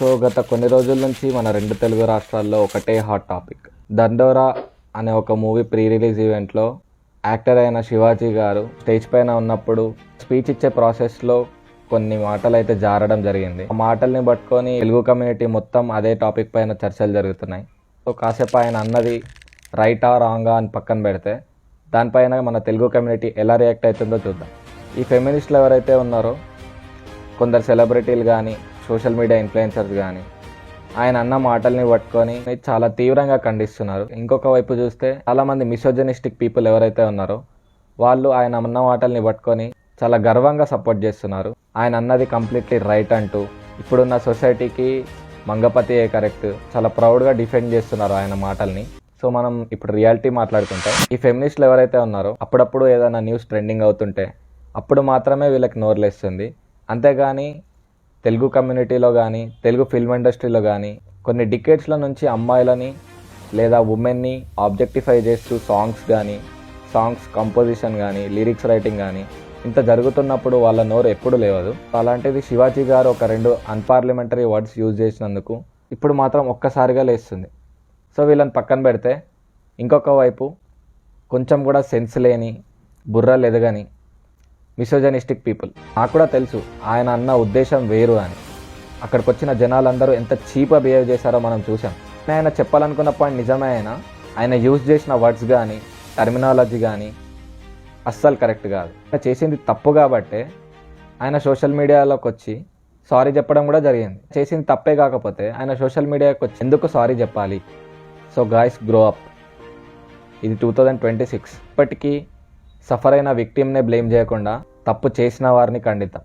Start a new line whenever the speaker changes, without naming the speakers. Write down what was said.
So గత కొన్ని రోజుల నుంచి మన రెండు తెలుగు రాష్ట్రాల్లో ఒకటే హాట్ టాపిక్. దండోరా అనే ఒక మూవీ ప్రీ రిలీజ్ ఈవెంట్లో యాక్టర్ అయిన శివాజీ గారు స్టేజ్ పైన ఉన్నప్పుడు స్పీచ్ ఇచ్చే ప్రాసెస్లో కొన్ని మాటలు అయితే జారడం జరిగింది. ఆ మాటల్ని పట్టుకొని తెలుగు కమ్యూనిటీ మొత్తం అదే టాపిక్ పైన చర్చలు జరుగుతున్నాయి. సో కాసేపు ఆయన అన్నది రైటా రాంగా అని పక్కన పెడితే దానిపైన మన తెలుగు కమ్యూనిటీ ఎలా రియాక్ట్ అవుతుందో చూద్దాం. ఈ ఫెమినిస్టులు ఎవరైతే ఉన్నారో కొందరు సెలబ్రిటీలు కానీ సోషల్ మీడియా ఇన్ఫ్లుయెన్సర్స్ కానీ ఆయన అన్న మాటల్ని పట్టుకొని చాలా తీవ్రంగా ఖండిస్తున్నారు. ఇంకొక వైపు చూస్తే చాలామంది మిసోజనిస్టిక్ పీపుల్ ఎవరైతే ఉన్నారో వాళ్ళు ఆయన అన్న మాటల్ని పట్టుకొని చాలా గర్వంగా సపోర్ట్ చేస్తున్నారు. ఆయన అన్నది కంప్లీట్లీ రైట్ అంటూ ఇప్పుడున్న సొసైటీకి మంగపతియే కరెక్ట్ చాలా ప్రౌడ్గా డిఫెండ్ చేస్తున్నారు ఆయన మాటల్ని. సో మనం ఇప్పుడు రియాలిటీ మాట్లాడుకుంటాం. ఈ ఫెమినిస్టులు ఎవరైతే ఉన్నారో అప్పుడప్పుడు ఏదైనా న్యూస్ ట్రెండింగ్ అవుతుంటే అప్పుడు మాత్రమే వీళ్ళకి నోరులేస్తుంది. అంతేగాని తెలుగు కమ్యూనిటీలో కానీ తెలుగు ఫిల్మ్ ఇండస్ట్రీలో కానీ కొన్ని డికేట్స్ల నుంచి అమ్మాయిలని లేదా ఉమెన్ని ఆబ్జెక్టిఫై చేస్తూ సాంగ్స్ కంపోజిషన్ కానీ లిరిక్స్ రైటింగ్ కానీ ఇంత జరుగుతున్నప్పుడు వాళ్ళ నోరు ఎప్పుడు లేవదు. అలాంటిది శివాజీ గారు ఒక 2 అన్పార్లమెంటరీ వర్డ్స్ యూజ్ చేసినందుకు ఇప్పుడు మాత్రం ఒక్కసారిగా లేస్తుంది. సో వీళ్ళని పక్కన పెడితే ఇంకొక వైపు కొంచెం కూడా సెన్స్ లేని బుర్రలు ఎదగని మిసోజనిస్టిక్ పీపుల్. నాకు కూడా తెలుసు ఆయన అన్న ఉద్దేశం వేరు అని. అక్కడికి వచ్చిన జనాలందరూ ఎంత చీప్గా బిహేవ్ చేశారో మనం చూసాం. ఆయన చెప్పాలనుకున్న పాయింట్ నిజమే. ఆయన యూజ్ చేసిన వర్డ్స్ కానీ టర్మినాలజీ కానీ అస్సలు కరెక్ట్ కాదు. ఆయన చేసింది తప్పు కాబట్టే ఆయన సోషల్ మీడియాలోకి వచ్చి సారీ చెప్పడం కూడా జరిగింది. చేసింది తప్పే కాకపోతే ఆయన సోషల్ మీడియాకి వచ్చి ఎందుకు సారీ చెప్పాలి? So guys, grow up. ఇది 2026. ఇప్పటికీ సఫర్ అయిన విక్టిమ్నే బ్లేమ్ చేయకుండా తప్పు చేసిన వారిని ఖండిద్దాం.